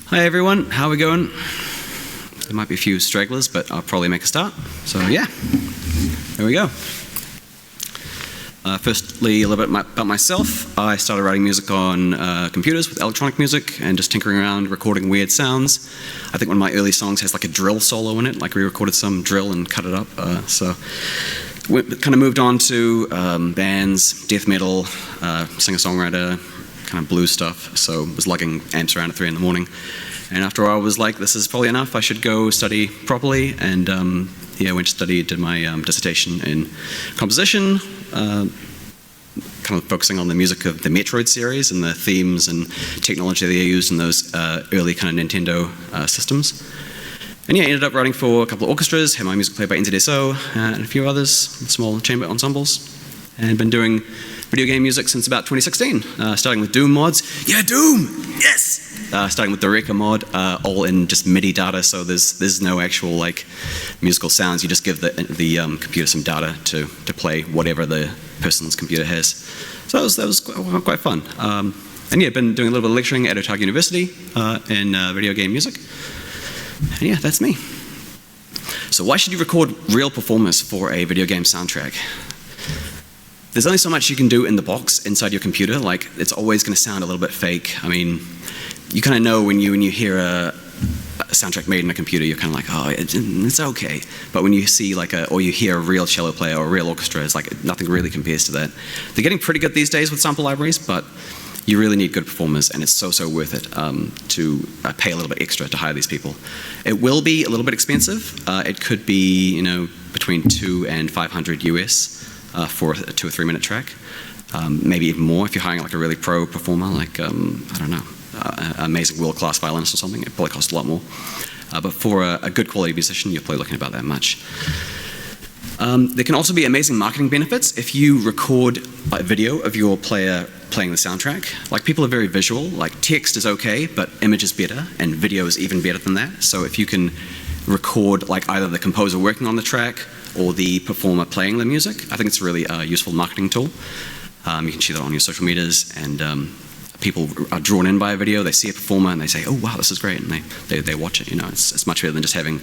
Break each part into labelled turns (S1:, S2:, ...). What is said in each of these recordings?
S1: Hi everyone, how are we going? There might be a few stragglers, but I'll probably make a start. So yeah, there we go. Firstly, a little bit about myself. I started writing music on computers with electronic music and just tinkering around, recording weird sounds. I think one of my early songs has like a drill solo in it, like we recorded some drill and cut it up. So we kind of moved on to bands, death metal, singer-songwriter, kind of blues stuff. So I was lugging amps around at 3 in the morning. And after a while I was like, this is probably enough, I should go study properly. And yeah, went to study, did my dissertation in composition, kind of focusing on the music of the Metroid series and the themes and technology they used in those early kind of Nintendo systems. And yeah, I ended up writing for a couple of orchestras, had my music played by NZGDC and a few others, small chamber ensembles, and been doing video game music since about 2016, starting with Doom mods. Yeah, Doom! Yes! Starting with the Wrecker mod, all in just MIDI data, so there's no actual like musical sounds. You just give the computer some data to play whatever the person's computer has. So that was quite fun. And yeah, been doing a little bit of lecturing at Otago University in video game music. And yeah, that's me. So why should you record real performers for a video game soundtrack? There's only so much you can do in the box inside your computer. Like, it's always going to sound a little bit fake. I mean, you kind of know when you hear a soundtrack made in a computer, you're kind of like, oh, it's okay. But when you see or you hear a real cello player or a real orchestra, it's like nothing really compares to that. They're getting pretty good these days with sample libraries, but you really need good performers, and it's so worth it to pay a little bit extra to hire these people. It will be a little bit expensive. It could be, between $200 and $500 US. For a 2 or 3 minute track, maybe even more if you're hiring like a really pro performer, like I don't know, amazing world-class violinist or something. It probably costs a lot more. But for a good quality musician, you're probably looking at about that much. There can also be amazing marketing benefits if you record a video of your player playing the soundtrack. Like, people are very visual. Like, text is okay, but image is better, and video is even better than that. So if you can record like either the composer working on the track or the performer playing the music, I think it's a really useful marketing tool. You can share that on your social medias, and people are drawn in by a video. They see a performer and they say, oh wow, this is great, and they watch it. It's much better than just having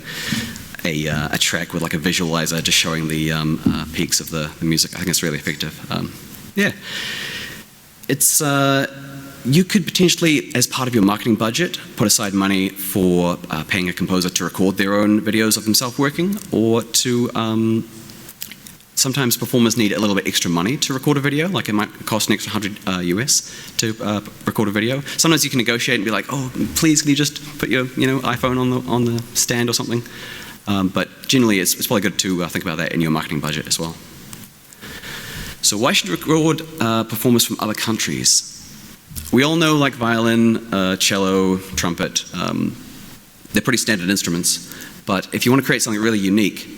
S1: a track with like a visualizer just showing the peaks of the music. I think it's really effective. Yeah, it's you could potentially, as part of your marketing budget, put aside money for paying a composer to record their own videos of themselves working, or to sometimes performers need a little bit extra money to record a video. Like, it might cost an extra $100 US to record a video. Sometimes you can negotiate and be like, oh, please can you just put your iPhone on the stand or something. But generally it's probably good to think about that in your marketing budget as well. So why should you record performers from other countries? We all know like violin, cello, trumpet, they're pretty standard instruments, but if you want to create something really unique,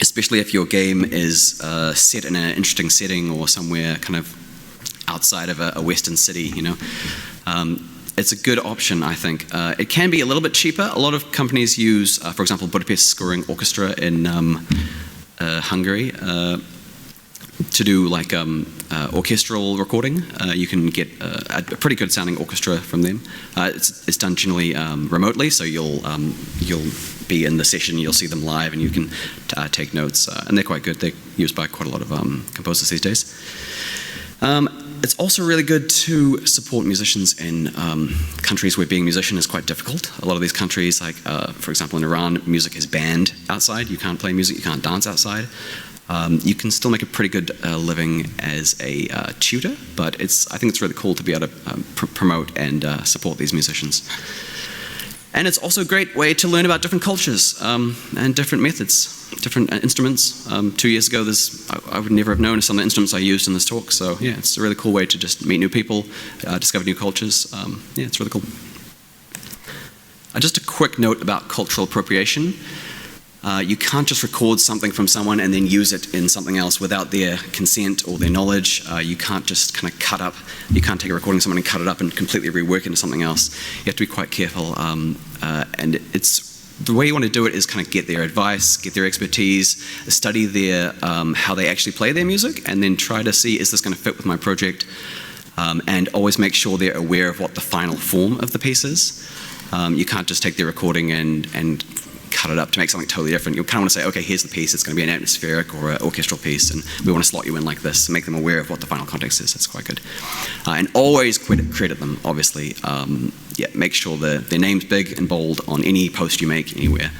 S1: especially if your game is set in an interesting setting or somewhere kind of outside of a Western city, it's a good option, I think. It can be a little bit cheaper. A lot of companies use, for example, Budapest Scoring Orchestra in Hungary, to do like orchestral recording. You can get a pretty good sounding orchestra from them. It's done generally remotely, so you'll be in the session, you'll see them live, and you can take notes, and they're quite good. They're used by quite a lot of composers these days. It's also really good to support musicians in countries where being a musician is quite difficult. A lot of these countries, like for example in Iran, music is banned outside. You can't play music, you can't dance outside. You can still make a pretty good living as a tutor, but I think it's really cool to be able to promote and support these musicians. And it's also a great way to learn about different cultures and different methods, different instruments. 2 years ago, I would never have known some of the instruments I used in this talk, so yeah, it's a really cool way to just meet new people, discover new cultures. Yeah, it's really cool. Just a quick note about cultural appropriation. You can't just record something from someone and then use it in something else without their consent or their knowledge. You can't just kind of cut up, you can't take a recording of someone and cut it up and completely rework it into something else. You have to be quite careful, and the way you want to do it is kind of get their advice, get their expertise, study how they actually play their music, and then try to see, is this going to fit with my project? and always make sure they're aware of what the final form of the piece is. You can't just take their recording and cut it up to make something totally different. You kind of want to say, okay, here's the piece, it's going to be an atmospheric or an orchestral piece, and we want to slot you in like this and make them aware of what the final context is. That's quite good. And always credit them, obviously. Yeah, make sure their name's big and bold on any post you make anywhere,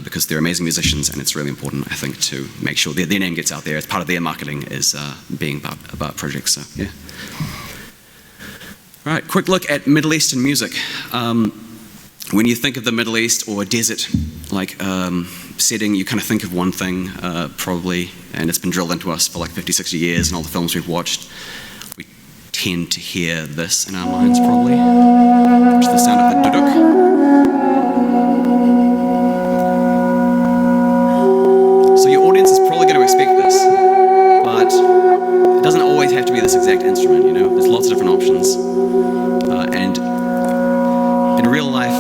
S1: because they're amazing musicians, and it's really important, I think, to make sure their name gets out there. It's part of their marketing is being about projects, so yeah. All right, quick look at Middle Eastern music. When you think of the Middle East or a desert like setting, you kind of think of one thing probably, and it's been drilled into us for like 50, 60 years in all the films we've watched. We tend to hear this in our minds probably, which is the sound of the duduk. So your audience is probably going to expect this, but it doesn't always have to be this exact instrument, you know? There's lots of different options. And in real life,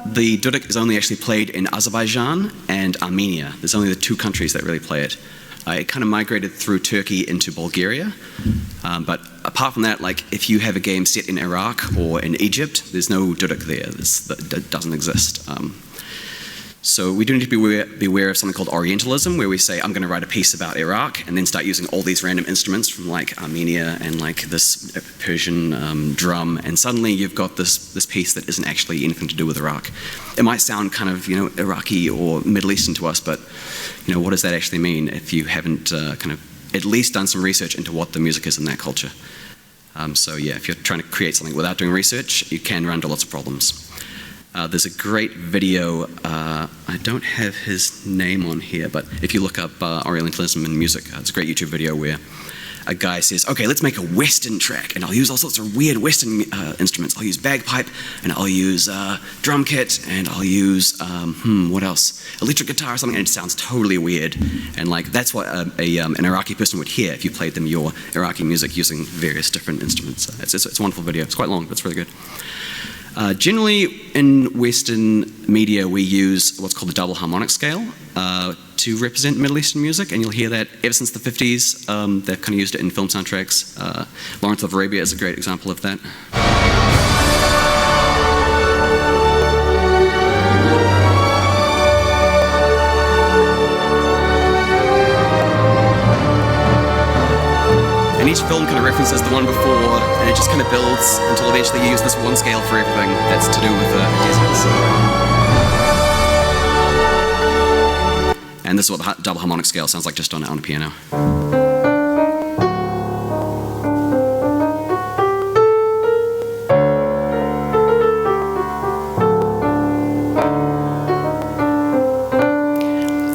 S1: the duduk is only actually played in Azerbaijan and Armenia. There's only the two countries that really play it. It kind of migrated through Turkey into Bulgaria. But apart from that, like if you have a game set in Iraq or in Egypt, there's no duduk there. That doesn't exist. So we do need to be aware of something called Orientalism, where we say, I'm going to write a piece about Iraq, and then start using all these random instruments from like Armenia and like this Persian drum, and suddenly you've got this piece that isn't actually anything to do with Iraq. It might sound kind of, you know, Iraqi or Middle Eastern to us, but you know, what does that actually mean if you haven't kind of at least done some research into what the music is in that culture? So yeah, if you're trying to create something without doing research, you can run into lots of problems. There's a great video, I don't have his name on here, but if you look up Orientalism in music, it's a great YouTube video where a guy says, okay, let's make a Western track, and I'll use all sorts of weird Western instruments. I'll use bagpipe, and I'll use drum kit, and I'll use, what else? Electric guitar or something, and it sounds totally weird. And like, that's what an Iraqi person would hear if you played them your Iraqi music using various different instruments. It's a wonderful video. It's quite long, but it's really good. Generally, in Western media, we use what's called the double harmonic scale to represent Middle Eastern music, and you'll hear that ever since the 50s. They've kind of used it in film soundtracks. Lawrence of Arabia is a great example of that. And each film kind of references the one before, and it just kind of builds until eventually you use this one scale for everything that's to do with the deserts. And this is what the double harmonic scale sounds like just on a piano.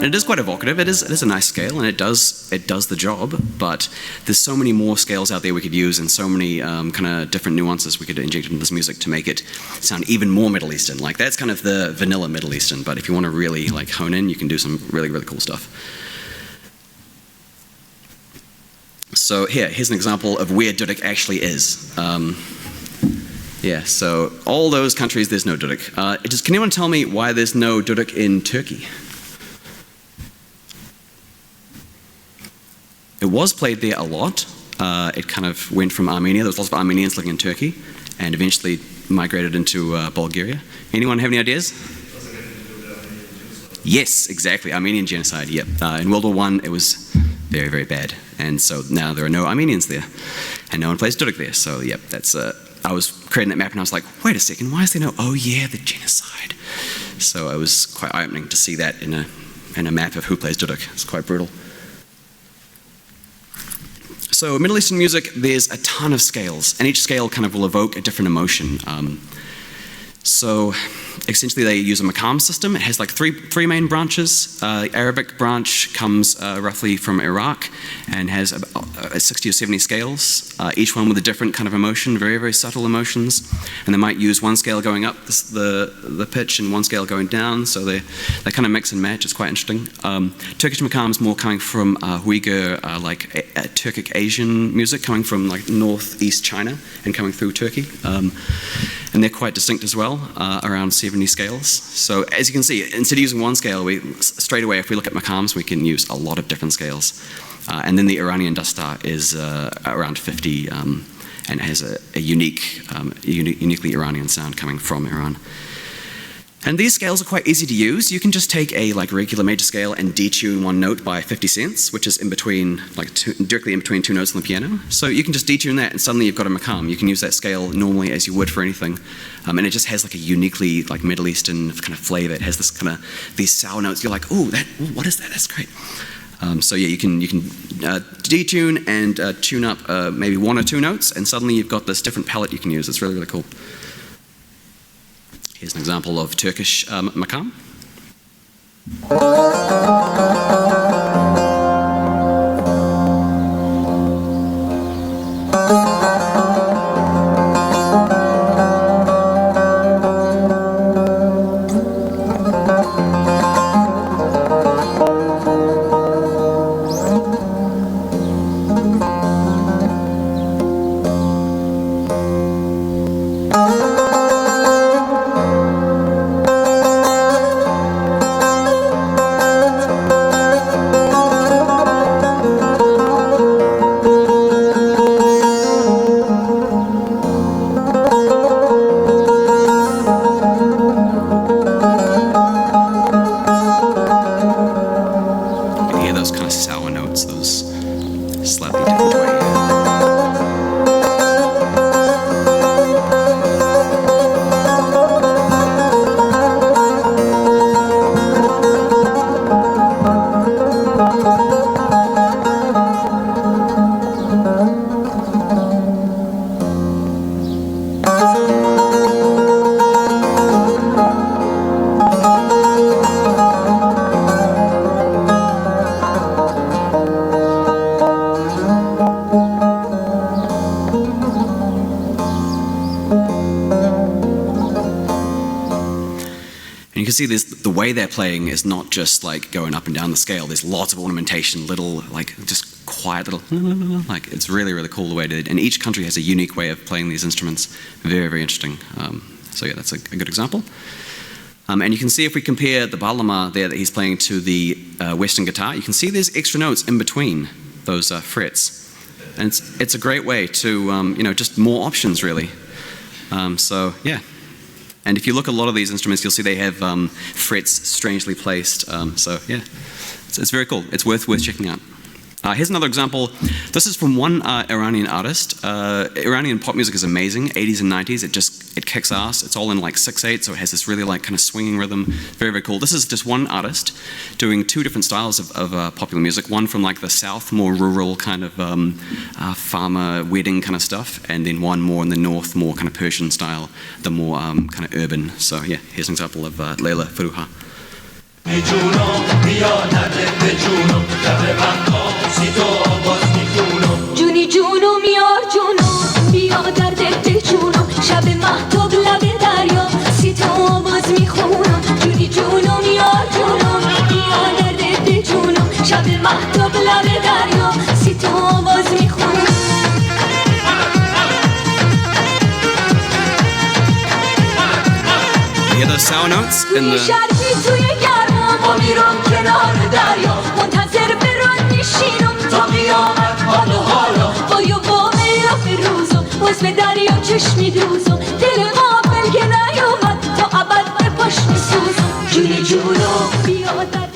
S1: And it is quite evocative. It is a nice scale, and it does the job. But there's so many more scales out there we could use, and so many kind of different nuances we could inject into this music to make it sound even more Middle Eastern. Like that's kind of the vanilla Middle Eastern. But if you want to really like hone in, you can do some really, really cool stuff. So here's an example of where duduk actually is. Yeah, so all those countries, there's no duduk. Can anyone tell me why there's no duduk in Turkey? It was played there a lot. It kind of went from Armenia. There was lots of Armenians living in Turkey, and eventually migrated into Bulgaria. Anyone have any ideas? Yes, exactly. Armenian genocide. Yep. In World War I, it was very, very bad, and so now there are no Armenians there, and no one plays duduk there. So yep, that's. I was creating that map, and I was like, wait a second, why is there no? Oh yeah, the genocide. So it was quite eye-opening to see that in a map of who plays duduk. It's quite brutal. So Middle Eastern music, there's a ton of scales, and each scale kind of will evoke a different emotion. So essentially they use a maqam system. It has like three main branches. Arabic branch comes roughly from Iraq and has about 60 or 70 scales, each one with a different kind of emotion, very, very subtle emotions. And they might use one scale going up the pitch and one scale going down, so they kind of mix and match. It's quite interesting. Turkish maqam is more coming from Uyghur, like Turkic Asian music, coming from like northeast China and coming through Turkey. And they're quite distinct as well, around 70 scales. So as you can see, instead of using one scale, straight away, if we look at maqams, we can use a lot of different scales. And then the Iranian dastar is around 50, and and it has a uniquely Iranian sound coming from Iran. And these scales are quite easy to use. You can just take a regular major scale and detune one note by 50 cents, which is in between, directly in between two notes on the piano. So you can just detune that, and suddenly you've got a maqam. You can use that scale normally as you would for anything, and it just has a uniquely Middle Eastern kind of flavor. It has this kind of these sour notes. You're like, oh, what is that? That's great. So yeah, you can detune and tune up maybe one or two notes, and suddenly you've got this different palette you can use. It's really, really cool. Here's an example of Turkish maqam. See, the way they're playing is not just going up and down the scale. There's lots of ornamentation, little just quiet little it's really, really cool the way they did. And each country has a unique way of playing these instruments. Very, very interesting. So yeah, that's a good example. And you can see if we compare the balama there that he's playing to the Western guitar, you can see there's extra notes in between those frets. And it's a great way to just more options really. So yeah. And if you look at a lot of these instruments, you'll see they have frets strangely placed. So yeah, it's very cool. It's worth checking out. Here's another example. This is from one Iranian artist. Iranian pop music is amazing. 80s and 90s. It kicks ass. It's all in 6/8, so it has this really kind of swinging rhythm. Very, very cool. This is just one artist doing two different styles of popular music. One from the south, more rural kind of farmer wedding kind of stuff, and then one more in the north, more kind of Persian style, the more kind of urban. So yeah, here's an example of Leila Furuha.
S2: جونی جونو میار جونو بیا در دل جونو شب مهتاب لب دریا سی تو آواز میخونم جونی جونو میار جونو بیا در دل جونو شب مهتاب لب دریا سی تو آواز میخونم
S1: You hear those sour notes in the
S2: با میرم کنار دریا منتظر بران میشینم تا قیامت حالا با میلا فروزم وزم دریا چشمی دوزم دل غافل که نیومد تا ابد به پاش میسوزم جونی جونو بیا در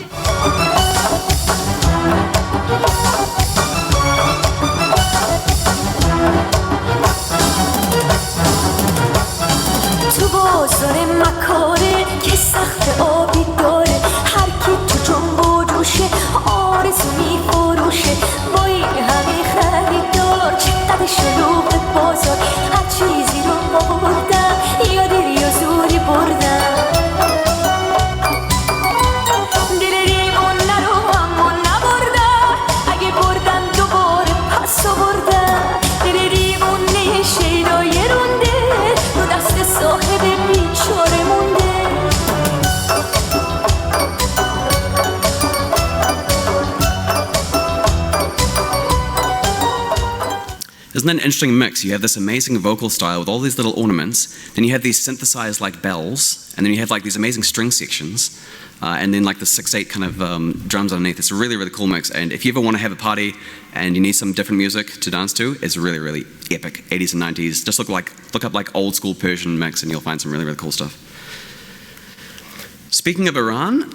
S2: تو بازار مکاره که سخت آبی داره هر کی تو جنب و جوشه آرزو میفروشه با این همه خریدار چقدر شلوغ بازار هر چیزی رو آوردم
S1: Isn't that an interesting mix? You have this amazing vocal style with all these little ornaments, then you have these synthesized like bells, and then you have like these amazing string sections, and then like the 6/8 kind of drums underneath. It's a really, really cool mix, and if you ever want to have a party and you need some different music to dance to, it's really, really epic. 80s and 90s. Just look up like old school Persian mix and you'll find some really, really cool stuff. Speaking of Iran,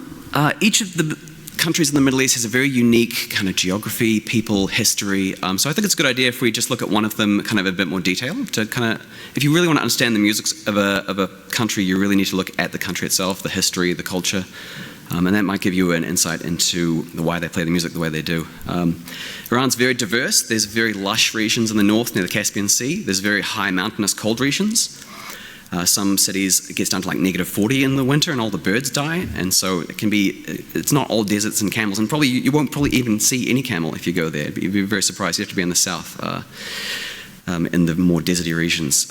S1: each of the countries in the Middle East has a very unique kind of geography, people, history. So I think it's a good idea if we just look at one of them kind of in a bit more detail. To kind of, if you really want to understand the music of a country, you really need to look at the country itself, the history, the culture, and that might give you an insight into why they play the music the way they do. Iran's very diverse. There's very lush regions in the north near the Caspian Sea. There's very high mountainous cold regions. Some cities, it gets down to like -40 in the winter and all the birds die, and so it's not all deserts and camels, and probably you won't probably even see any camel if you go there. You'd be very surprised. You have to be in the south, in the more deserty regions.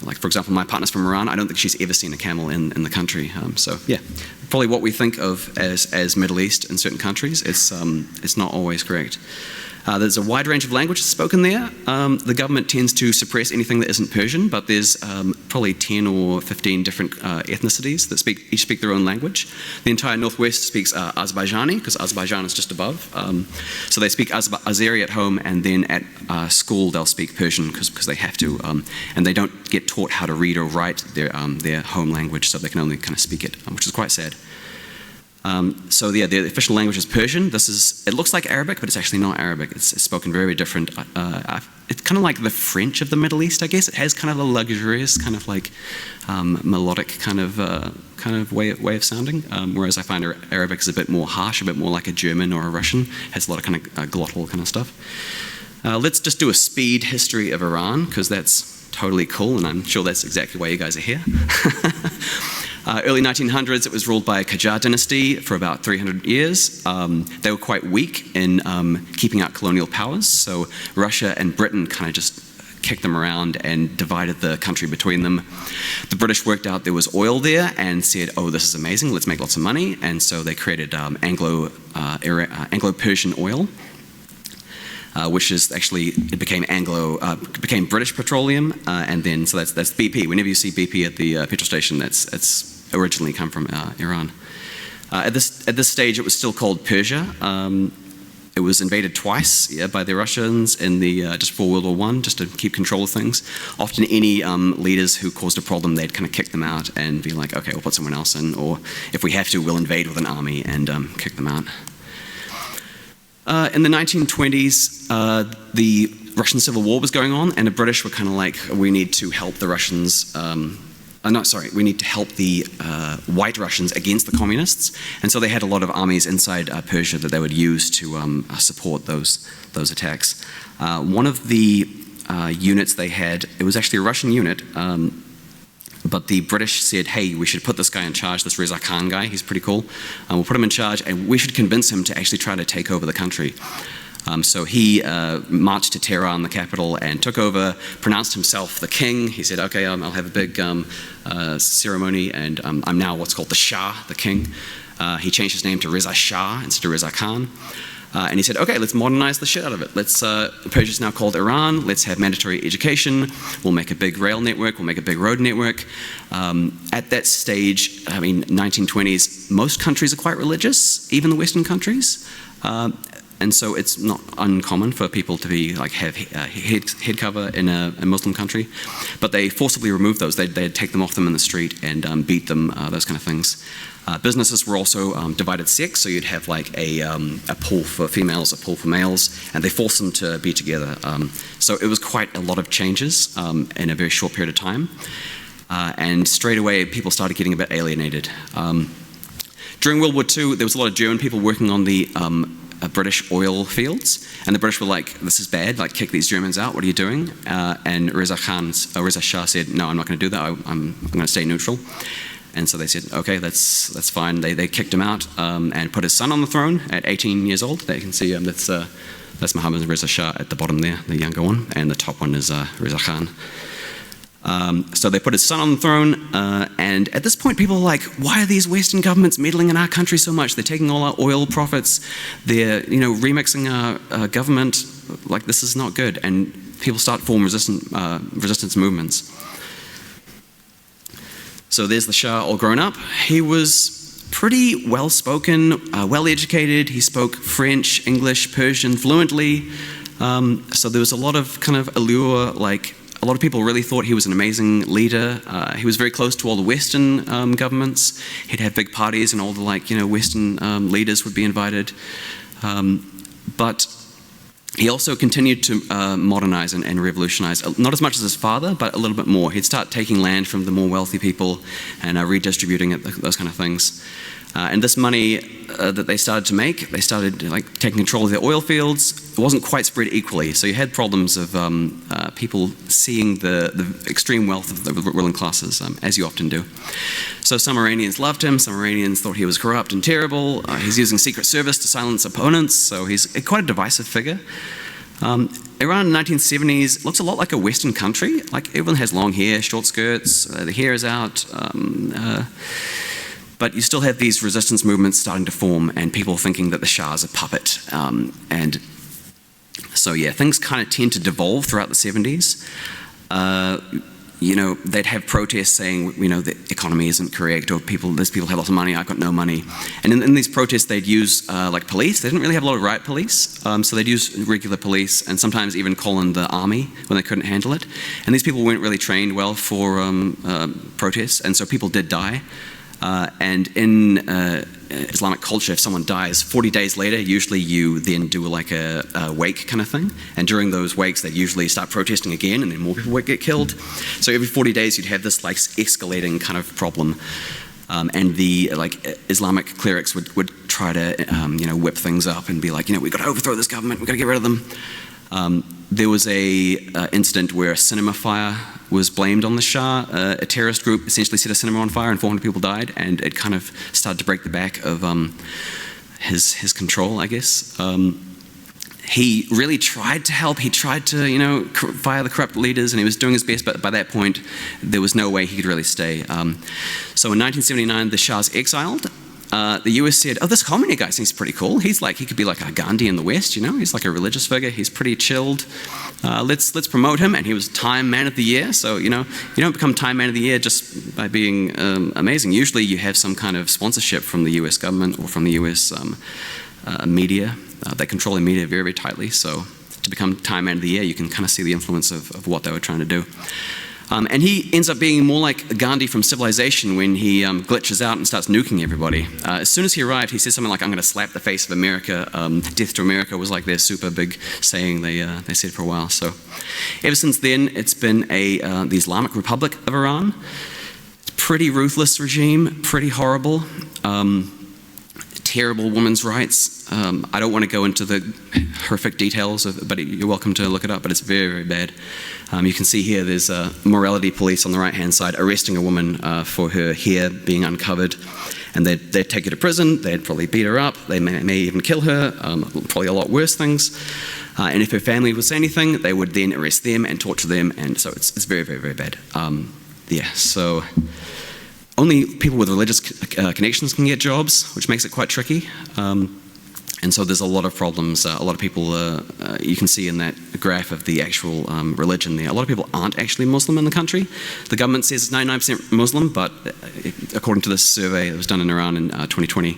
S1: Like for example, my partner's from Iran. I don't think she's ever seen a camel in the country. So yeah, probably what we think of as Middle East in certain countries, it's not always correct. There's a wide range of languages spoken there. The government tends to suppress anything that isn't Persian, but there's probably 10 or 15 different ethnicities that each speak their own language. The entire northwest speaks Azerbaijani, because Azerbaijan is just above. So they speak Azeri at home, and then at school they'll speak Persian because they have to, and they don't get taught how to read or write their home language, so they can only kind of speak it, which is quite sad. So yeah, the official language is Persian. It looks like Arabic, but it's actually not Arabic. It's spoken very, very different. It's kind of like the French of the Middle East, I guess. It has kind of a luxurious, kind of like melodic kind of way of sounding. Whereas I find Arabic is a bit more harsh, a bit more like a German or a Russian. It has a lot of kind of glottal kind of stuff. Let's just do a speed history of Iran, because that's totally cool, and I'm sure that's exactly why you guys are here. Early 1900s, it was ruled by a Qajar dynasty for about 300 years. They were quite weak in keeping out colonial powers, so Russia and Britain kind of just kicked them around and divided the country between them. The British worked out there was oil there and said, oh, this is amazing, let's make lots of money, and so they created Anglo-Persian oil. Which is actually, it became British Petroleum, and then, so that's BP. Whenever you see BP at the petrol station, that's originally come from Iran. At this stage, it was still called Persia. It was invaded twice by the Russians in just before World War I, just to keep control of things. Often any leaders who caused a problem, they'd kind of kick them out and be like, okay, we'll put someone else in, or if we have to, we'll invade with an army and kick them out. In the 1920s, the Russian Civil War was going on, and the British were kind of like, we need to help the Russians, we need to help the white Russians against the communists, and so they had a lot of armies inside Persia that they would use to support those attacks. One of the units they had, it was actually a Russian unit, but the British said, hey, we should put this guy in charge, this Reza Khan guy, he's pretty cool. We'll put him in charge, and we should convince him to actually try to take over the country. So he marched to Tehran, the capital, and took over, pronounced himself the king. He said, okay, I'll have a big ceremony, and I'm now what's called the Shah, the king. He changed his name to Reza Shah instead of Reza Khan. And he said, okay, let's modernize the shit out of it. Persia's now called Iran, let's have mandatory education, we'll make a big rail network, we'll make a big road network. At that stage, 1920s, most countries are quite religious, even the Western countries. And so it's not uncommon for people to have head cover in a Muslim country. But they forcibly removed those. They'd take them off them in the street and beat them, those kind of things. Businesses were also divided sex, so you'd have like a pool for females, a pool for males, and they forced them to be together. So it was quite a lot of changes in a very short period of time. And straight away, people started getting a bit alienated. During World War II, there was a lot of German people working on the British oil fields, and the British were like, this is bad, like kick these Germans out, what are you doing? And Reza Shah said, no, I'm not going to do that, I'm going to stay neutral. And so they said, okay, that's fine. They kicked him out and put his son on the throne at 18 years old. They can see that's Mohammed Reza Shah at the bottom there, the younger one, and the top one is Reza Khan. So they put his son on the throne, and at this point people are like, why are these Western governments meddling in our country so much? They're taking all our oil profits, they're remixing our government, like this is not good. And people start to form resistance movements. So there's the Shah all grown up. He was pretty well-spoken, well-educated. He spoke French, English, Persian fluently. So there was a lot of kind of allure, like a lot of people really thought he was an amazing leader. He was very close to all the Western governments. He'd have big parties and all the Western leaders would be invited. But he also continued to modernize and revolutionize, not as much as his father, but a little bit more. He'd start taking land from the more wealthy people and redistributing it, those kind of things. And this money that they started to make, they started taking control of their oil fields. It wasn't quite spread equally, so you had problems of people seeing the extreme wealth of the ruling classes, as you often do. So some Iranians loved him, some Iranians thought he was corrupt and terrible. He's using secret service to silence opponents, so he's quite a divisive figure. Iran in the 1970s looks a lot like a Western country. Like everyone has long hair, short skirts, the hair is out. But you still have these resistance movements starting to form and people thinking that the Shah is a puppet. And so yeah, things kind of tend to devolve throughout the 70s. They'd have protests saying, the economy isn't correct, or these people have lots of money, I've got no money. And in these protests, they'd use police. They didn't really have a lot of riot police, so they'd use regular police and sometimes even call in the army when they couldn't handle it. And these people weren't really trained well for protests, and so people did die. And in Islamic culture, if someone dies, 40 days later, usually you then do a wake kind of thing. And during those wakes, they usually start protesting again, and then more people would get killed. So every 40 days, you'd have this escalating kind of problem. And the Islamic clerics would try to whip things up and be like, we've got to overthrow this government, we've got to get rid of them. There was a incident where a cinema fire was blamed on the Shah. A terrorist group essentially set a cinema on fire and 400 people died, and it kind of started to break the back of his control, I guess. He really tried to help. He tried to, fire the corrupt leaders, and he was doing his best, but by that point, there was no way he could really stay. So in 1979, the Shah's exiled. The US said, this Khomeini guy seems pretty cool. He could be like a Gandhi in the West, He's like a religious figure. He's pretty chilled. Let's promote him. And he was Time Man of the Year. So, you don't become Time Man of the Year just by being amazing. Usually you have some kind of sponsorship from the US government or from the US media. They control the media very, very tightly. So to become Time Man of the Year, you can kind of see the influence of what they were trying to do. And he ends up being more like Gandhi from Civilization when he glitches out and starts nuking everybody. As soon as he arrived, he said something like, I'm going to slap the face of America. Death to America was like their super big saying they said for a while. So ever since then, it's been the Islamic Republic of Iran. Pretty ruthless regime, pretty horrible. Terrible women's rights. I don't want to go into the horrific details, but you're welcome to look it up, but it's very, very bad. You can see here there's morality police on the right-hand side arresting a woman for her hair being uncovered, and they'd take her to prison, they'd probably beat her up, they may even kill her, probably a lot worse things. And if her family would say anything, they would then arrest them and torture them, and so it's very, very, very bad. So only people with religious connections can get jobs, which makes it quite tricky. And so there's a lot of problems. A lot of people, you can see in that graph of the actual religion there, a lot of people aren't actually Muslim in the country. The government says it's 99% Muslim, but according to this survey that was done in Iran in 2020,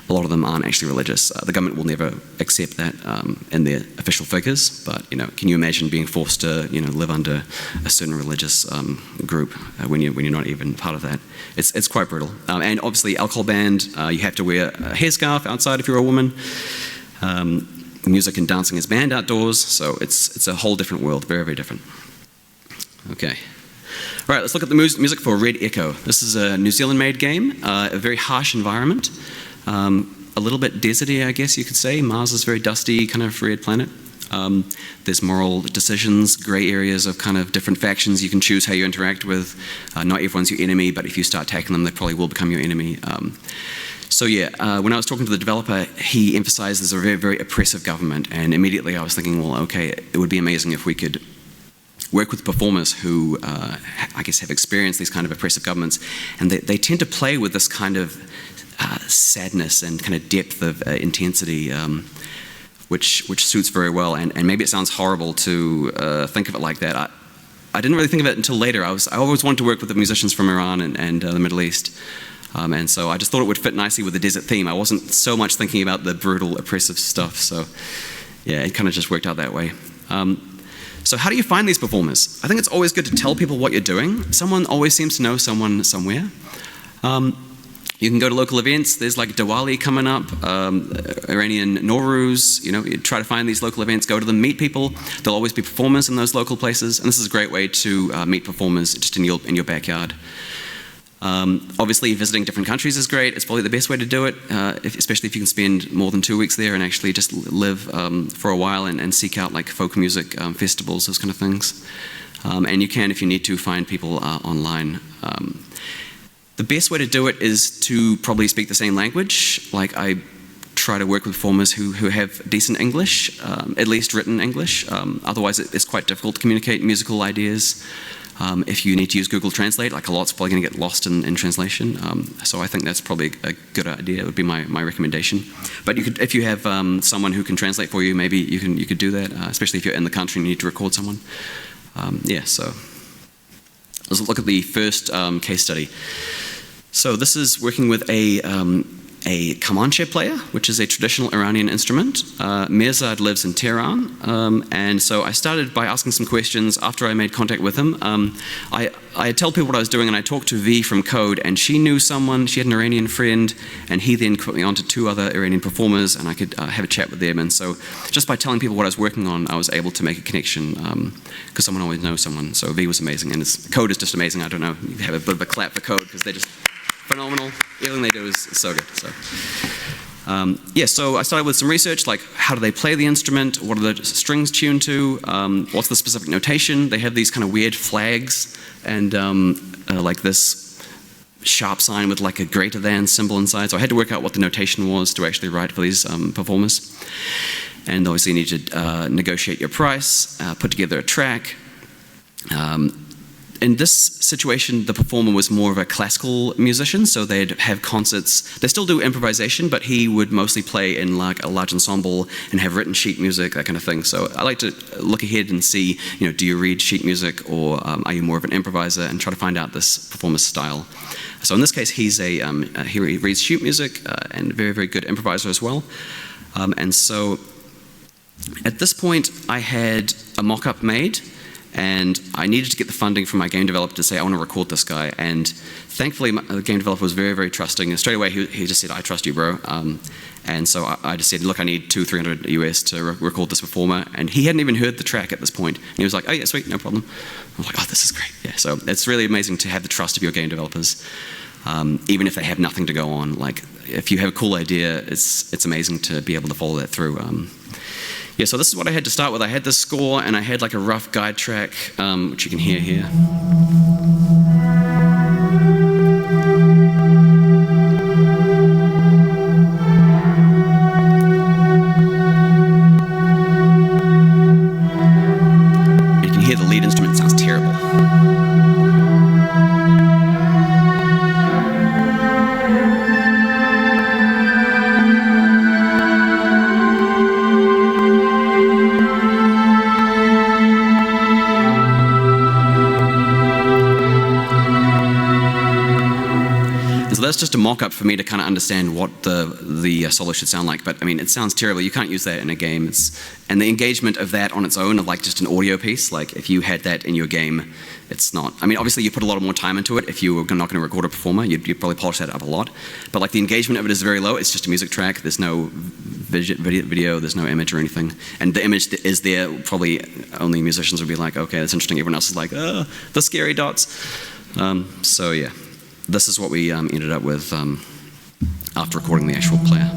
S1: a lot of them aren't actually religious. The government will never accept that in their official figures, but can you imagine being forced to live under a certain religious group when you're not even part of that? It's quite brutal. And obviously alcohol banned, you have to wear a headscarf outside if you're a woman. Music and dancing is banned outdoors, so it's a whole different world, very, very different. Okay. All right, let's look at the music for Red Echo. This is a New Zealand-made game, a very harsh environment, a little bit deserty, I guess you could say. Mars is very dusty, kind of red planet. There's moral decisions, grey areas of kind of different factions you can choose how you interact with. Not everyone's your enemy, but if you start attacking them, they probably will become your enemy. So yeah, when I was talking to the developer, he emphasized there's a very, very oppressive government, and immediately I was thinking, well, okay, it would be amazing if we could work with performers who, I guess, have experienced these kind of oppressive governments, and they tend to play with this kind of sadness and kind of depth of intensity which suits very well. And maybe it sounds horrible to think of it like that. I didn't really think of it until later. I always wanted to work with the musicians from Iran and the Middle East. And so I just thought it would fit nicely with the desert theme. I wasn't so much thinking about the brutal, oppressive stuff. So yeah, it kind of just worked out that way. So how do you find these performers? I think it's always good to tell people what you're doing. Someone always seems to know someone somewhere. You can go to local events. There's like Diwali coming up, Iranian Nowruz. You try to find these local events, go to them, meet people. There'll always be performers in those local places, and this is a great way to meet performers just in your backyard. Obviously, visiting different countries is great. It's probably the best way to do it, especially if you can spend more than 2 weeks there and actually just live for a while and seek out like folk music festivals, those kind of things. And you can, if you need to, find people online. The best way to do it is to probably speak the same language. Like I try to work with performers who have decent English, at least written English. Otherwise, it's quite difficult to communicate musical ideas. If you need to use Google Translate, like a lot's probably going to get lost in translation. So I think that's probably a good idea. It would be my recommendation. But you could, if you have someone who can translate for you, maybe you could do that. Especially if you're in the country and you need to record someone. Yeah. So let's look at the first case study. So this is working with a kamanche player, which is a traditional Iranian instrument. Mirzad lives in Tehran, and so I started by asking some questions after I made contact with him. I tell people what I was doing, and I talked to V from Code, and she knew someone, she had an Iranian friend, and he then put me on to 2 other Iranian performers, and I could have a chat with them. And so just by telling people what I was working on, I was able to make a connection, because someone always knows someone. So V was amazing, and Code is just amazing. I don't know, you have a bit of a clap for Code, because they're just phenomenal. Everything they do is so good. So, yeah, so I started with some research, like how do they play the instrument? What are the strings tuned to? What's the specific notation? They have these kind of weird flags and like this sharp sign with like a greater than symbol inside. So I had to work out what the notation was to actually write for these performers. And obviously you need to negotiate your price, put together a track. In this situation, the performer was more of a classical musician, so they'd have concerts. They still do improvisation, but he would mostly play in like a large ensemble and have written sheet music, that kind of thing. So I like to look ahead and see, do you read sheet music, or are you more of an improviser, and try to find out this performer's style. So in this case, he reads sheet music and very, very good improviser as well. And so at this point, I had a mock-up made. And I needed to get the funding from my game developer to say, I want to record this guy. And thankfully, the game developer was very, very trusting. And straight away, he just said, I trust you, bro. And so I just said, look, I need $200-300 US to record this performer. And he hadn't even heard the track at this point. And he was like, oh, yeah, sweet, no problem. I was like, oh, this is great. Yeah, so it's really amazing to have the trust of your game developers, even if they have nothing to go on. Like, if you have a cool idea, it's amazing to be able to follow that through. Yeah, so this is what I had to start with. I had this score, and I had like a rough guide track, which you can hear here. You can hear the lead instrument. It sounds terrible. That's just a mock-up for me to kind of understand what the solo should sound like. But I mean, it sounds terrible. You can't use that in a game. And the engagement of that on its own, of like just an audio piece, like if you had that in your game, it's not. I mean, obviously you put a lot more time into it. If you were not going to record a performer, you'd probably polish that up a lot. But like the engagement of it is very low. It's just a music track. There's no video. There's no image or anything. And the image that is there, probably only musicians would be like, okay, that's interesting. Everyone else is like, oh, the scary dots. So yeah. This is what we ended up with after recording the actual player.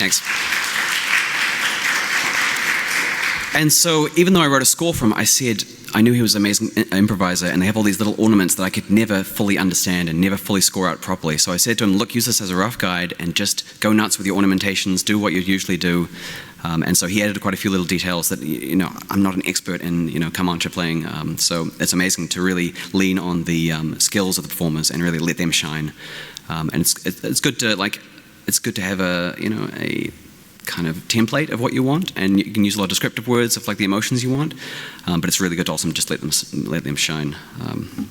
S1: Thanks. And so even though I wrote a score for him, I said I knew he was an amazing improviser, and they have all these little ornaments that I could never fully understand and never fully score out properly. So I said to him, look, use this as a rough guide and just go nuts with your ornamentations, do what you usually do. And so he added quite a few little details that, I'm not an expert in, Comanche playing. So it's amazing to really lean on the skills of the performers and really let them shine. And it's good to have a kind of template of what you want, and you can use a lot of descriptive words of like the emotions you want, but it's really good to also just let them shine.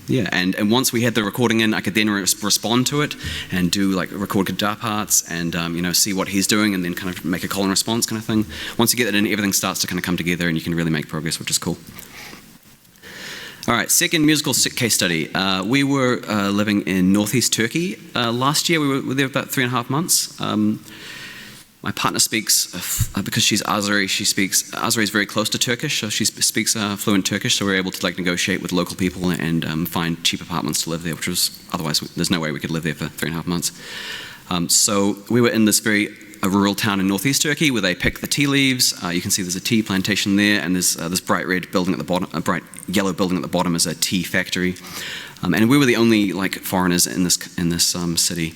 S1: And once we had the recording in, I could then respond to it and do like record guitar parts and see what he's doing and then kind of make a call and response kind of thing. Once you get that in, everything starts to kind of come together and you can really make progress, which is cool. All right, second musical case study. We were living in northeast Turkey last year. We were there about 3.5 months. My partner speaks, because she's Azeri, Azeri is very close to Turkish, so she speaks fluent Turkish, so we were able to like negotiate with local people and find cheap apartments to live there, which was, otherwise there's no way we could live there for 3.5 months. So we were in this very rural town in northeast Turkey where they pick the tea leaves. You can see there's a tea plantation there, and there's this bright red building at the bottom, a bright yellow building at the bottom is a tea factory. And we were the only like foreigners in this city.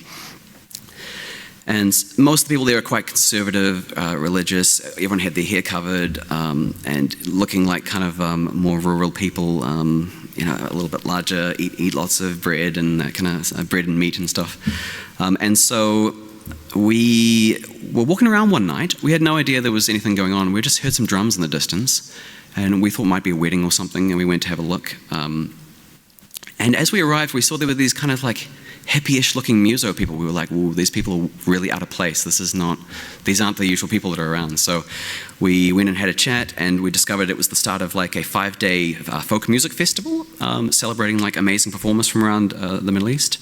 S1: And most of the people there are quite conservative, religious. Everyone had their hair covered and looking like kind of more rural people, a little bit larger, eat lots of bread and that kind of bread and meat and stuff. And so we were walking around one night. We had no idea there was anything going on. We just heard some drums in the distance, and we thought it might be a wedding or something, and we went to have a look. And as we arrived, we saw there were these kind of like hippie-ish looking muso people. We were like, "Ooh, these people are really out of place. These aren't the usual people that are around." So we went and had a chat, and we discovered it was the start of like a 5-day folk music festival, celebrating like amazing performers from around the Middle East,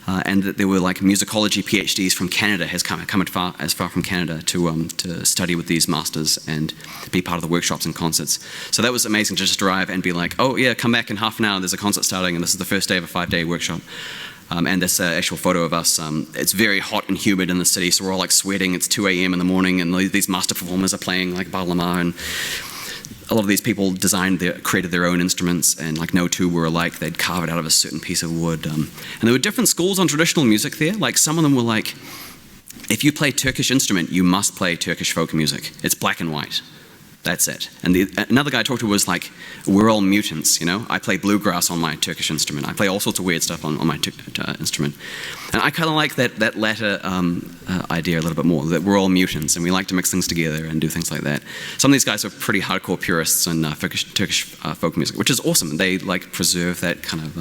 S1: and that there were like musicology PhDs from Canada come as far from Canada to study with these masters and be part of the workshops and concerts. So that was amazing to just arrive and be like, "Oh yeah, come back in half an hour. There's a concert starting, and this is the first day of a 5-day workshop." And this actual photo of us, it's very hot and humid in the city, so we're all like sweating. It's 2 a.m. in the morning, and these master performers are playing like Bağlama, and a lot of these people created their own instruments, and like no two were alike. They'd carve it out of a certain piece of wood. And there were different schools on traditional music there. Like some of them were like, if you play Turkish instrument, you must play Turkish folk music. It's black and white. That's it. And another guy I talked to was like, we're all mutants, I play bluegrass on my Turkish instrument. I play all sorts of weird stuff on my instrument. And I kind of like that latter idea a little bit more, that we're all mutants and we like to mix things together and do things like that. Some of these guys are pretty hardcore purists in Turkish folk music, which is awesome. They like preserve that kind of,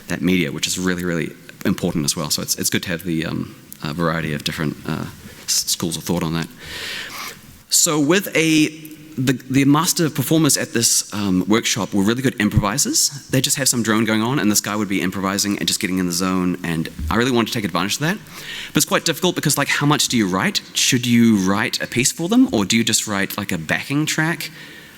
S1: that media, which is really, really important as well. So it's good to have the variety of different schools of thought on that. So with the master performers at this workshop were really good improvisers. They just have some drone going on, and this guy would be improvising and just getting in the zone, and I really wanted to take advantage of that. But it's quite difficult because, like, how much do you write? Should you write a piece for them, or do you just write, like, a backing track?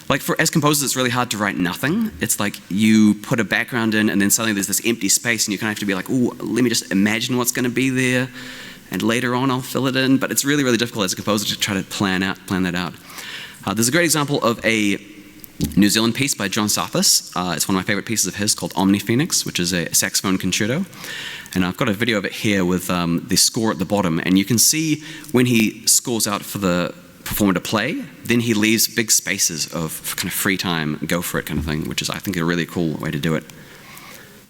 S1: Like, as composers, it's really hard to write nothing. It's like you put a background in, and then suddenly there's this empty space, and you kind of have to be like, ooh, let me just imagine what's going to be there, and later on I'll fill it in. But it's really, really difficult as a composer to try to plan that out. There's a great example of a New Zealand piece by John Sarthis. It's one of my favorite pieces of his called Omni Phoenix, which is a saxophone concerto. And I've got a video of it here with the score at the bottom. And you can see when he scores out for the performer to play, then he leaves big spaces of kind of free time, go for it kind of thing, which is, I think, a really cool way to do it.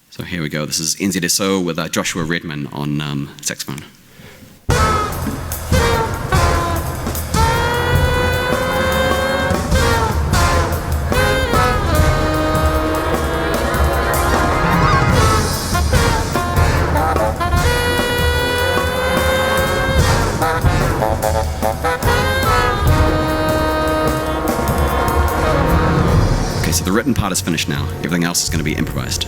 S1: So here we go. This is NZSO with Joshua Redman on saxophone. So the written part is finished now. Everything else is going to be improvised.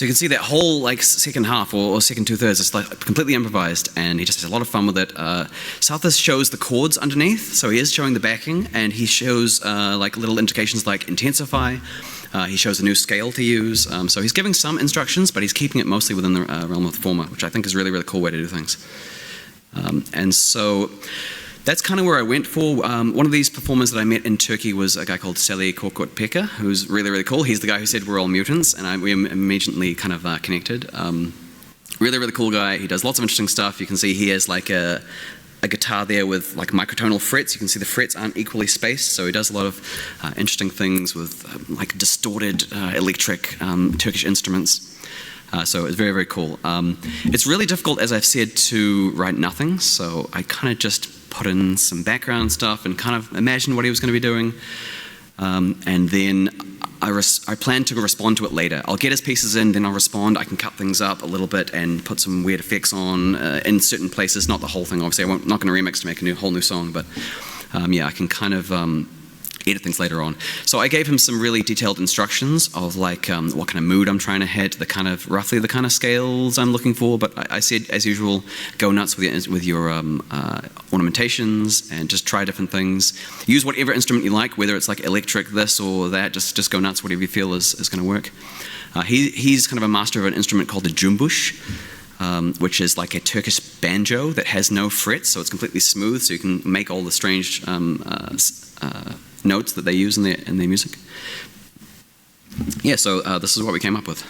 S1: So you can see that whole like second half or second 2/3 is like completely improvised, and he just has a lot of fun with it. Southers shows the chords underneath, so he is showing the backing, and he shows like little indications like intensify. He shows a new scale to use, so he's giving some instructions, but he's keeping it mostly within the realm of the former, which I think is a really, really cool way to do things. And so that's kind of where I went for. One of these performers that I met in Turkey was a guy called Sally Korkut-Pekka, who's really, really cool. He's the guy who said we're all mutants, and we immediately kind of connected. Really, really cool guy. He does lots of interesting stuff. You can see he has like a guitar there with like microtonal frets. You can see the frets aren't equally spaced, so he does a lot of interesting things with like distorted electric Turkish instruments. So it's very, very cool. It's really difficult, as I've said, to write nothing, so I kind of just put in some background stuff and kind of imagined what he was going to be doing. And then I plan to respond to it later. I'll get his pieces in, then I'll respond. I can cut things up a little bit and put some weird effects on in certain places, not the whole thing, obviously. I'm not going to remix to make a whole new song, but yeah, I can kind of edit things later on. So I gave him some really detailed instructions of like what kind of mood I'm trying to hit, roughly the kind of scales I'm looking for, but I said, as usual, go nuts with your ornamentations and just try different things. Use whatever instrument you like, whether it's like electric, this or that, just go nuts, whatever you feel is going to work. He's kind of a master of an instrument called the jumbush, which is like a Turkish banjo that has no frets, so it's completely smooth, so you can make all the strange notes that they use in their music. Yeah, so this is what we came up with.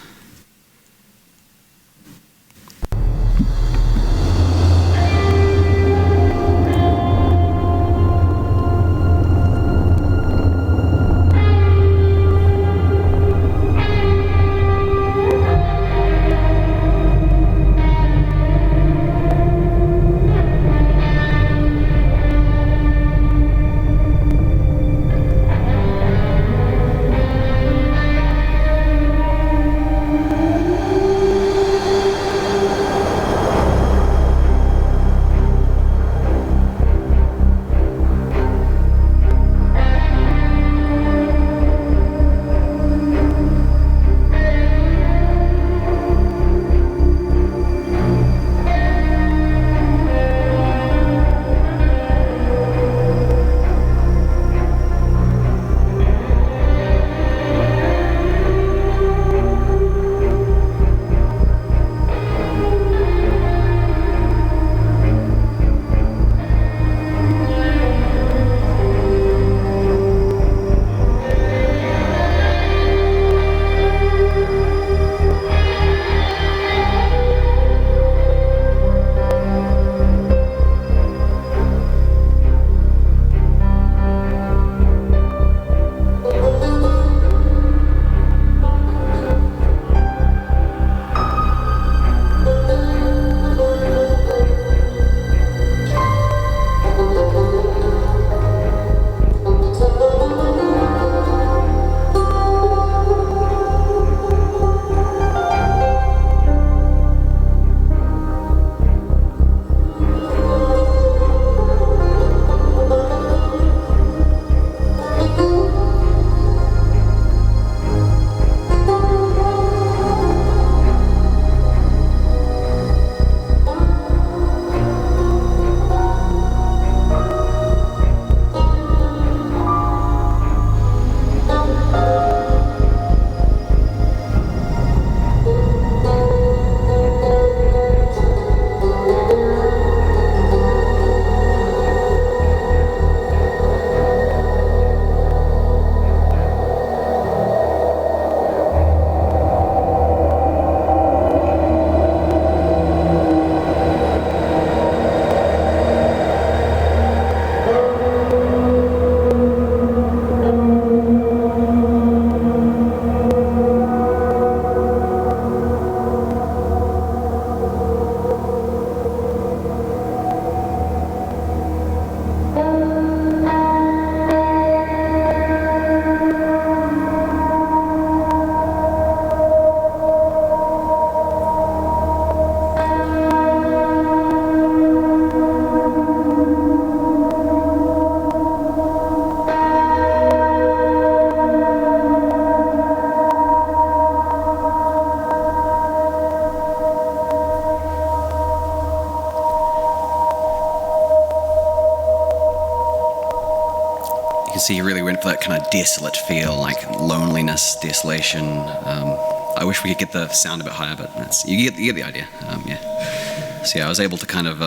S1: So you really went for that kind of desolate feel, like loneliness, desolation. I wish we could get the sound a bit higher, but you get the idea. Yeah. So yeah, I was able to kind of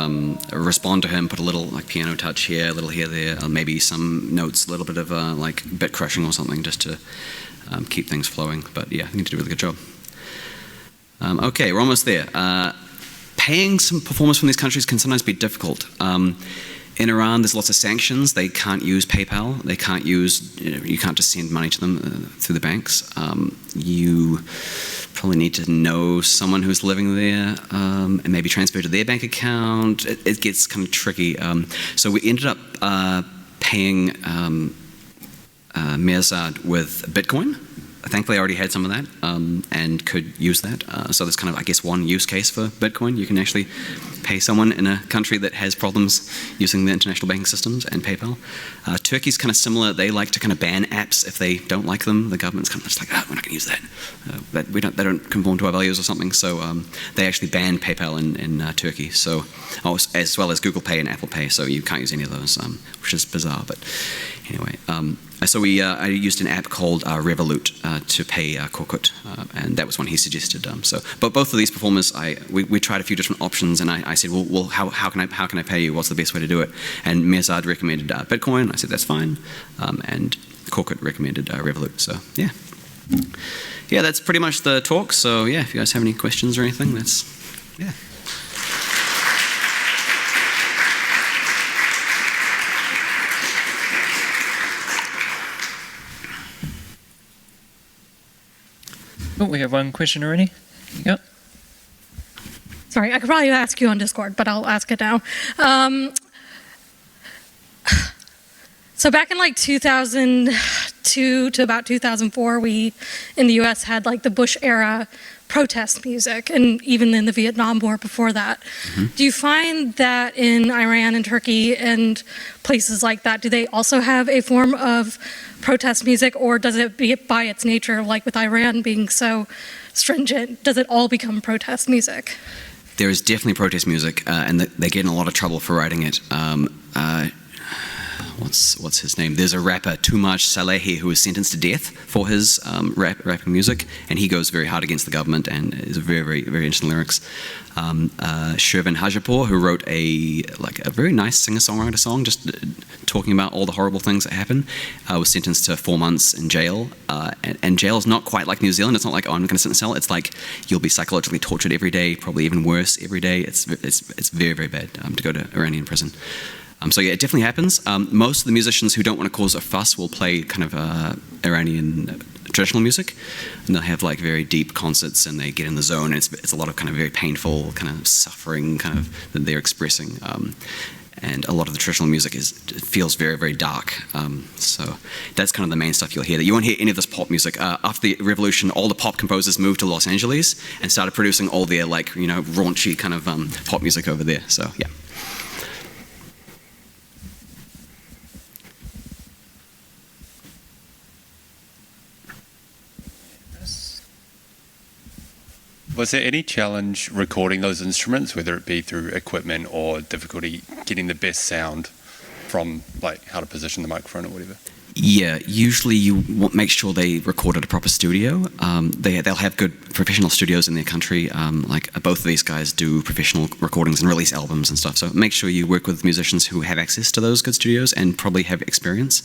S1: respond to him, put a little like piano touch here, a little here, there, maybe some notes, a little bit of like bit crushing or something, just to keep things flowing. But yeah, I think he did a really good job. Okay, we're almost there. Paying some performers from these countries can sometimes be difficult. In Iran, there's lots of sanctions. They can't use PayPal. They can't use, you can't just send money to them through the banks. You probably need to know someone who's living there and maybe transfer to their bank account. It gets kind of tricky. So we ended up paying Mirzad with Bitcoin. Thankfully, I already had some of that and could use that. So there's kind of, I guess, one use case for Bitcoin. You can actually pay someone in a country that has problems using the international banking systems and PayPal. Turkey's kind of similar. They like to kind of ban apps if they don't like them. The government's kind of just like, we're not going to use that. They don't conform to our values or something. So they actually banned PayPal in Turkey. So as well as Google Pay and Apple Pay. So you can't use any of those, which is bizarre. But anyway. So I used an app called Revolut to pay Korkut, and that was one he suggested. But both of these performers, we tried a few different options, and I said, well, how can I pay you? What's the best way to do it? And Mirzad recommended Bitcoin. I said that's fine, and Korkut recommended Revolut. So yeah, that's pretty much the talk. So yeah, if you guys have any questions or anything, yeah.
S3: Oh, we have one question already. Yep.
S4: Sorry, I could probably ask you on Discord, but I'll ask it now. So back in like 2002 to about 2004, we in the US had like the Bush era protest music, and even in the Vietnam War before that. Mm-hmm. Do you find that in Iran and Turkey and places like that, do they also have a form of protest music, or does it, by its nature, like with Iran being so stringent, does it all become protest music?
S1: There is definitely protest music, and they get in a lot of trouble for writing it. What's his name? There's a rapper, Tumaj Salehi, who was sentenced to death for his rapping music, and he goes very hard against the government and is very, very, very interesting lyrics. Shervin Hajipur, who wrote a very nice singer-songwriter song, just talking about all the horrible things that happen, was sentenced to 4 months in jail. And jail is not quite like New Zealand. It's not like, I'm going to sit in a cell. It's like you'll be psychologically tortured every day, probably even worse every day. It's very, very bad to go to Iranian prison. So yeah, it definitely happens. Most of the musicians who don't want to cause a fuss will play kind of Iranian traditional music, and they'll have like very deep concerts, and they get in the zone. And it's a lot of kind of very painful, kind of suffering, kind of that they're expressing. And a lot of the traditional music feels very, very dark. So that's kind of the main stuff you'll hear. You won't hear any of this pop music. After the revolution, all the pop composers moved to Los Angeles and started producing all their raunchy kind of pop music over there. So yeah.
S5: Was there any challenge recording those instruments, whether it be through equipment or difficulty getting the best sound from like how to position the microphone or whatever?
S1: Yeah, usually you make sure they record at a proper studio. They'll have good professional studios in their country. Like both of these guys do professional recordings and release albums and stuff. So make sure you work with musicians who have access to those good studios and probably have experience.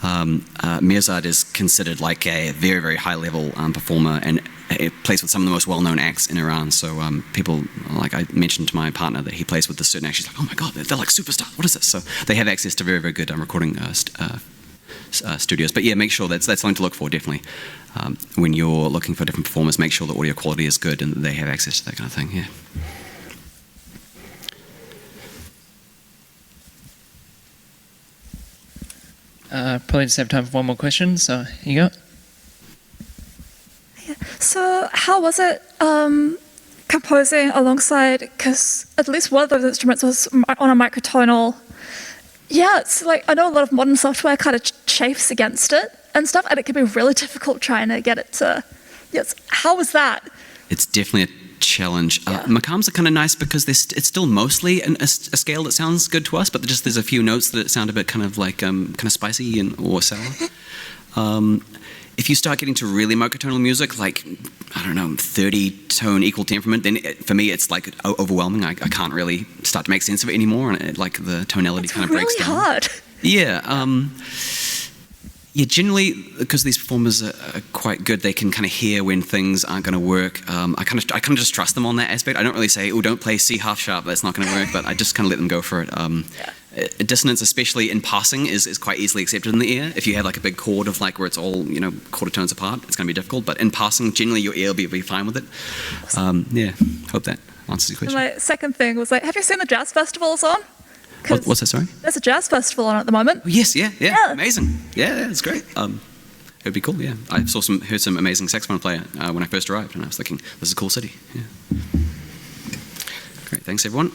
S1: Mirzad is considered like a very, very high-level performer, and it plays with some of the most well-known acts in Iran. So people, like I mentioned to my partner that he plays with this certain act. She's like, oh my God, they're like superstars. What is this? So they have access to very, very good recording studios. But yeah, make sure that's something to look for, definitely. When you're looking for different performers, make sure the audio quality is good and that they have access to that kind of thing, yeah.
S3: Probably just have time for one more question, so here you go.
S6: Yeah. So how was it composing alongside, because at least one of those instruments was on a microtonal. Yeah, it's like, I know a lot of modern software kind of chafes against it and stuff, and it can be really difficult trying to get it to, yes. How was that?
S1: It's definitely a challenge. Maqams are kind of nice because it's still mostly a scale that sounds good to us, but there's a few notes that sound a bit kind of like kind of spicy or sour. If you start getting to really monotonal music, like, I don't know, 30-tone equal temperament, then for me it's like overwhelming. I can't really start to make sense of it anymore, and like the tonality kind of breaks down.
S6: It's really hard.
S1: Yeah. Yeah, generally, because these performers are quite good, they can kind of hear when things aren't going to work. I kind of just trust them on that aspect. I don't really say, oh, don't play C half sharp, that's not going to work, but I just kind of let them go for it. Dissonance, especially in passing, is quite easily accepted in the ear. If you have like a big chord of like where it's all, quarter tones apart, it's going to be difficult. But in passing, generally your ear will be fine with it. Yeah, hope that answers your question.
S6: My second thing was like, have you seen the jazz festivals on?
S1: What's that, sorry?
S6: There's a jazz festival on at the moment.
S1: Oh, yes, yeah, amazing. Yeah, it's great. It would be cool, yeah. I heard some amazing saxophone player when I first arrived, and I was thinking, this is a cool city. Yeah. Great, thanks everyone.